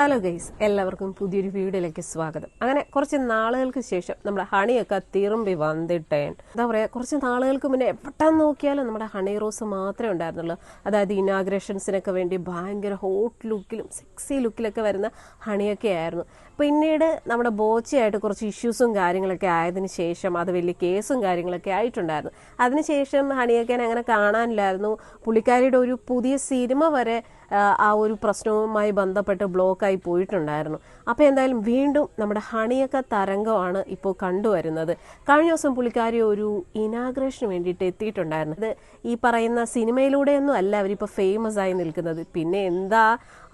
Hello guys, എല്ലാവർക്കും പുതിയൊരു വീഡിയോയിലേക്ക് സ്വാഗതം. അങ്ങനെ കുറച്ച് നാളുകൾക്ക് ശേഷം നമ്മുടെ ഹണിയൊക്കെ തിരുമ്പി വന്നിട്ടേ എന്താ പറയുക, കുറച്ച് നാളുകൾക്ക് മുന്നേ എവിടെ നോക്കിയാലും നമ്മുടെ ഹണി റോസ് മാത്രമേ ഉണ്ടായിരുന്നുള്ളൂ. അതായത് ഇനാഗ്രേഷൻസിനൊക്കെ വേണ്ടി ഭയങ്കര ഹോട്ട് ലുക്കിലും സെക്സി ലുക്കിലൊക്കെ വരുന്ന ഹണിയൊക്കെ ആയിരുന്നു. പിന്നീട് നമ്മുടെ ബോച്ചയായിട്ട് കുറച്ച് ഇഷ്യൂസും കാര്യങ്ങളൊക്കെ ആയതിനു ശേഷം അത് വലിയ കേസും കാര്യങ്ങളൊക്കെ ആയിട്ടുണ്ടായിരുന്നു. അതിനുശേഷം ഹണിയൊക്കെ അങ്ങനെ കാണാനില്ലായിരുന്നു. പുള്ളിക്കാരിയുടെ ഒരു പുതിയ സിനിമ വരെ ആ ഒരു പ്രശ്നവുമായി ബന്ധപ്പെട്ട് ബ്ലോക്കായി പോയിട്ടുണ്ടായിരുന്നു. അപ്പോൾ എന്തായാലും വീണ്ടും നമ്മുടെ ഹണിയൊക്കെ തരംഗമാണ് ഇപ്പോൾ കണ്ടുവരുന്നത്. കഴിഞ്ഞ ദിവസം പുള്ളിക്കാരി ഒരു ഇനാഗ്രേഷന് വേണ്ടിയിട്ട് എത്തിയിട്ടുണ്ടായിരുന്നു. ഇത് ഈ പറയുന്ന സിനിമയിലൂടെയൊന്നും അല്ല അവരിപ്പോൾ ഫേമസ് ആയി നിൽക്കുന്നത്. പിന്നെ എന്താ,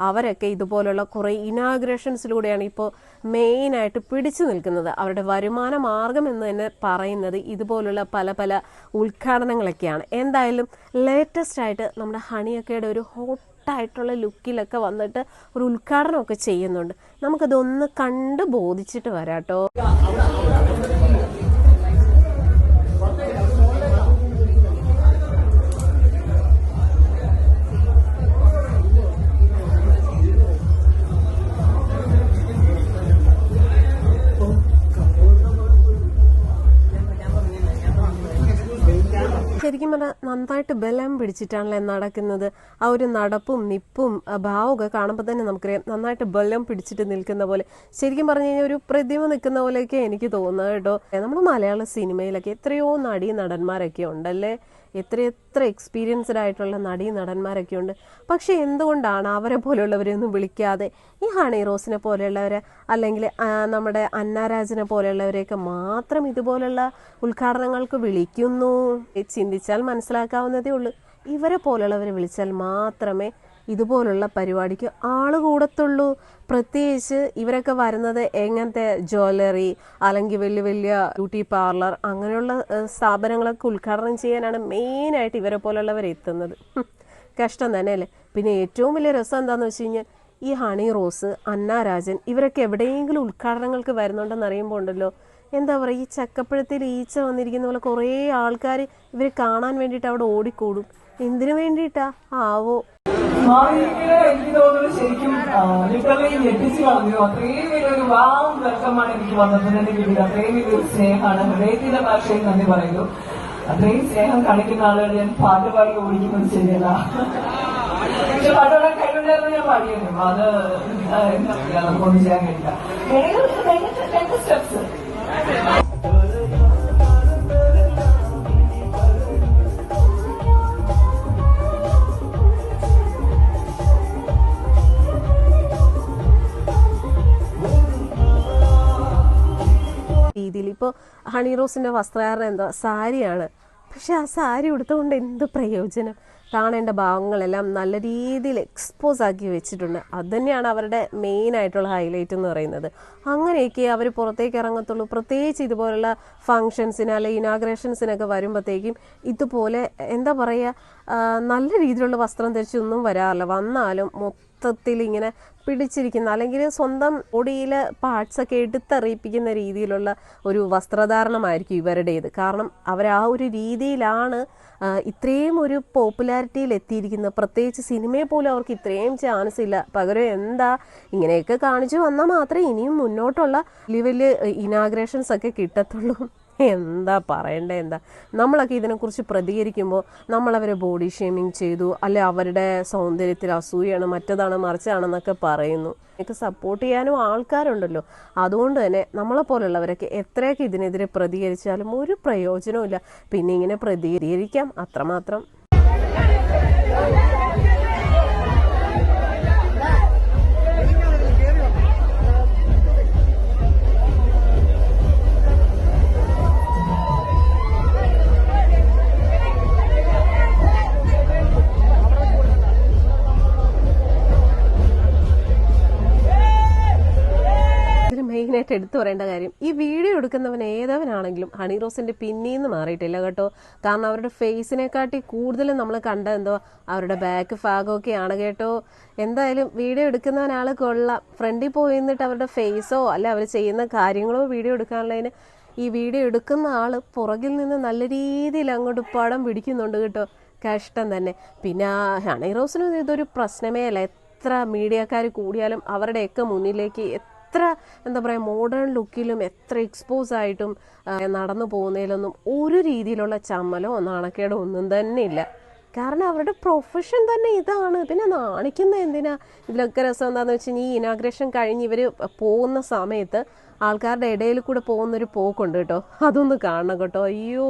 അവരൊക്കെ ഇതുപോലുള്ള കുറേ ഇനാഗ്രേഷൻസിലൂടെയാണ് ഇപ്പോൾ മെയിനായിട്ട് പിടിച്ചു നിൽക്കുന്നത്. അവരുടെ വരുമാന മാർഗം എന്ന് തന്നെ പറയുന്നത് ഇതുപോലുള്ള പല പല ഉദ്ഘാടനങ്ങളൊക്കെയാണ്. എന്തായാലും ലേറ്റസ്റ്റ് ആയിട്ട് നമ്മുടെ ഹണിയൊക്കെയുടെ ഒരു ഹോട്ടായിട്ടുള്ള ലുക്കിലൊക്കെ വന്നിട്ട് ഒരു ഉദ്ഘാടനമൊക്കെ ചെയ്യുന്നുണ്ട്. നമുക്കതൊന്ന് കണ്ട് ബോധിച്ചിട്ട് വരാട്ടോ. ശരിക്കും പറഞ്ഞാൽ നന്നായിട്ട് ബലം പിടിച്ചിട്ടാണല്ലേ നടക്കുന്നത്. ആ ഒരു നടപ്പും നിപ്പും ഭാവമൊക്കെ കാണുമ്പോൾ തന്നെ നമുക്കറിയാം നന്നായിട്ട് ബലം പിടിച്ചിട്ട് നിൽക്കുന്ന പോലെ. ശരിക്കും പറഞ്ഞു കഴിഞ്ഞാൽ ഒരു പ്രതിമ നിൽക്കുന്ന പോലെയൊക്കെ എനിക്ക് തോന്നുന്നത് കേട്ടോ. നമ്മുടെ മലയാള സിനിമയിലൊക്കെ എത്രയോ നടീ നടന്മാരൊക്കെ ഉണ്ടല്ലേ, എത്രയെത്ര എക്സ്പീരിയൻസ്ഡ് ആയിട്ടുള്ള നടീ നടന്മാരൊക്കെ ഉണ്ട്. പക്ഷെ എന്തുകൊണ്ടാണ് അവരെ പോലെയുള്ളവരെയൊന്നും വിളിക്കാതെ ഈ ഹണി റോസിനെ പോലെയുള്ളവരെ അല്ലെങ്കിൽ നമ്മുടെ അന്നാരാജിനെ പോലെയുള്ളവരെയൊക്കെ മാത്രം ഇതുപോലുള്ള ഉദ്ഘാടനങ്ങൾക്ക് വിളിക്കുന്നു? ചിന്തിച്ചാൽ മനസ്സിലാക്കാവുന്നതേ ഉള്ളൂ. ഇവരെ പോലുള്ളവരെ വിളിച്ചാൽ മാത്രമേ ഇതുപോലുള്ള പരിപാടിക്ക് ആള് കൂടത്തുള്ളൂ. പ്രത്യേകിച്ച് ഇവരൊക്കെ വരുന്നത് എങ്ങനത്തെ ജ്വല്ലറി അല്ലെങ്കിൽ വലിയ വലിയ ബ്യൂട്ടി പാർലർ അങ്ങനെയുള്ള സ്ഥാപനങ്ങളൊക്കെ ഉദ്ഘാടനം ചെയ്യാനാണ് മെയിനായിട്ട് ഇവരെ പോലുള്ളവർ എത്തുന്നത്. കഷ്ടം തന്നെ അല്ലേ. പിന്നെ ഏറ്റവും വലിയ രസം എന്താണെന്ന് വെച്ച് കഴിഞ്ഞാൽ ഈ ഹണി റോസ്, അന്നാരാജൻ ഇവരൊക്കെ എവിടെയെങ്കിലും ഉദ്ഘാടനങ്ങൾക്ക് വരുന്നുണ്ടെന്ന് അറിയുമ്പോൾ ഉണ്ടല്ലോ, എന്താ പറയുക, ഈ ചക്കപ്പഴത്തിൽ ഈച്ച വന്നിരിക്കുന്ന പോലെ കുറേ ആൾക്കാർ ഇവർ കാണാൻ വേണ്ടിയിട്ട് അവിടെ ഓടിക്കൂടും. എന്തിനു വേണ്ടിയിട്ടാ ആവോ? എനിക്ക് തോന്നുന്നു ശരിക്കും ലിറ്ററലി ഞെട്ടിച്ച് കളഞ്ഞു. അത്രയും വലിയൊരു വാം വെൽക്കമാണ് എനിക്ക് വന്നതിന്റെ കിട്ടിയത്. അത്രയും വലിയൊരു സ്നേഹമാണ്. ഹൃദയത്തിന്റെ ഭാഷയിൽ നന്ദി പറയുന്നു. അത്രയും സ്നേഹം കാണിക്കുന്ന ആളുകൾ ഞാൻ പാട്ട് പാടി ഓടിക്കുന്നത് ശരിയല്ല. പക്ഷെ പാട്ടുപാടാൻ കഴിവുണ്ടായിരുന്നു, ഞാൻ പാടിയിരുന്നു. അത് എന്താ പറയാ, നമുക്കൊന്നും ചെയ്യാൻ കഴിയില്ല. രണ്ട് സ്റ്റെപ്സ് രീതിയിൽ ഇപ്പോൾ ഹണി റോസിൻ്റെ വസ്ത്രധാരണം എന്താ, സാരിയാണ്. പക്ഷെ ആ സാരി ഉടുത്തുകൊണ്ട് എന്ത് പ്രയോജനം? കാണേണ്ട ഭാഗങ്ങളെല്ലാം നല്ല രീതിയിൽ എക്സ്പോസ് ആക്കി വെച്ചിട്ടുണ്ട്. അതുതന്നെയാണ് അവരുടെ മെയിൻ ആയിട്ടുള്ള ഹൈലൈറ്റ് എന്ന് പറയുന്നത്. അങ്ങനെയൊക്കെ അവർ പുറത്തേക്ക് ഇറങ്ങത്തുള്ളൂ. പ്രത്യേകിച്ച് ഇതുപോലുള്ള ഫങ്ഷൻസിന് അല്ലെങ്കിൽ ഇനാഗ്രേഷൻസിനൊക്കെ വരുമ്പോഴത്തേക്കും ഇതുപോലെ എന്താ പറയുക, നല്ല രീതിയിലുള്ള വസ്ത്രം ധരിച്ചൊന്നും വരാറില്ല. വന്നാലും മൊത്തത്തിൽ ഇങ്ങനെ പിടിച്ചിരിക്കുന്ന അല്ലെങ്കിൽ സ്വന്തം ബോഡിയിലെ പാർട്സൊക്കെ എടുത്തറിയിപ്പിക്കുന്ന രീതിയിലുള്ള ഒരു വസ്ത്രധാരണമായിരിക്കും ഇവരുടേത്. കാരണം അവർ ആ ഒരു രീതിയിലാണ് ഇത്രയും ഒരു പോപ്പുലാരിറ്റിയിൽ എത്തിയിരിക്കുന്നത്. പ്രത്യേകിച്ച് സിനിമയെ പോലും അവർക്ക് ഇത്രയും ചാൻസ് ഇല്ല. പകരം എന്താ, ഇങ്ങനെയൊക്കെ കാണിച്ചു വന്നാൽ മാത്രമേ ഇനിയും മുന്നോട്ടുള്ള വലിയ വലിയ ഇനാഗ്രേഷൻസ് ഒക്കെ കിട്ടത്തുള്ളൂ. എന്താ പറയണ്ടേ, എന്താ നമ്മളൊക്കെ ഇതിനെക്കുറിച്ച് പ്രതികരിക്കുമ്പോൾ നമ്മളവരെ ബോഡി ഷേമിങ് ചെയ്തു, അല്ലെ അവരുടെ സൗന്ദര്യത്തിൽ അസൂയാണ്, മറ്റതാണ് മറിച്ചാണെന്നൊക്കെ പറയുന്നു. എനിക്ക് സപ്പോർട്ട് ചെയ്യാനും ആൾക്കാരുണ്ടല്ലോ. അതുകൊണ്ട് തന്നെ നമ്മളെപ്പോലുള്ളവരൊക്കെ എത്രയൊക്കെ ഇതിനെതിരെ പ്രതികരിച്ചാലും ഒരു പ്രയോജനവും ഇല്ല. പിന്നെ ഇങ്ങനെ പ്രതികരിക്കാം, അത്രമാത്രം. മെയിനായിട്ട് എടുത്തു പറയേണ്ട കാര്യം, ഈ വീഡിയോ എടുക്കുന്നവൻ ഏതവനാണെങ്കിലും ഹണി റോസിന്റെ പിന്നീന്ന് മാറിയിട്ടില്ല കേട്ടോ. കാരണം അവരുടെ ഫേസിനെക്കാട്ടി കൂടുതലും നമ്മൾ കണ്ട എന്തോ അവരുടെ ബാക്ക് ഭാഗമൊക്കെയാണ് കേട്ടോ. എന്തായാലും വീഡിയോ എടുക്കുന്നവനാൾ കൊള്ളാം. ഫ്രണ്ടിൽ പോയി നിന്നിട്ട് അവരുടെ ഫേസോ അല്ല അവർ ചെയ്യുന്ന കാര്യങ്ങളോ വീഡിയോ എടുക്കാനുള്ളതിന് ഈ വീഡിയോ എടുക്കുന്ന ആൾ പുറകിൽ നിന്ന് നല്ല രീതിയിൽ അങ്ങോട്ട് പടം പിടിക്കുന്നുണ്ട് കേട്ടോ. കഷ്ടം തന്നെ. പിന്നെ ഹണി റോസിനും ഇതൊരു പ്രശ്നമേ അല്ല. എത്ര മീഡിയക്കാർ കൂടിയാലും അവരുടെയൊക്കെ മുന്നിലേക്ക് എത്ര എന്താ പറയുക മോഡേൺ ലുക്കിലും എത്ര എക്സ്പോസ് ആയിട്ടും നടന്നു പോകുന്നതിലൊന്നും ഒരു രീതിയിലുള്ള ചമ്മലോ നാണക്കേടോ ഒന്നും തന്നെ ഇല്ല. കാരണം അവരുടെ പ്രൊഫഷൻ തന്നെ ഇതാണ്. പിന്നെ നാണിക്കുന്ന എന്തിനാ? ഇതിലൊക്കെ രസം എന്താണെന്ന് വെച്ചാൽ ഈ ഇനാഗ്രേഷൻ കഴിഞ്ഞ് ഇവർ പോകുന്ന സമയത്ത് ആൾക്കാരുടെ ഇടയിൽ കൂടെ പോകുന്നൊരു പോക്കുണ്ട് കേട്ടോ. അതൊന്ന് കാണണം കേട്ടോ. അയ്യോ.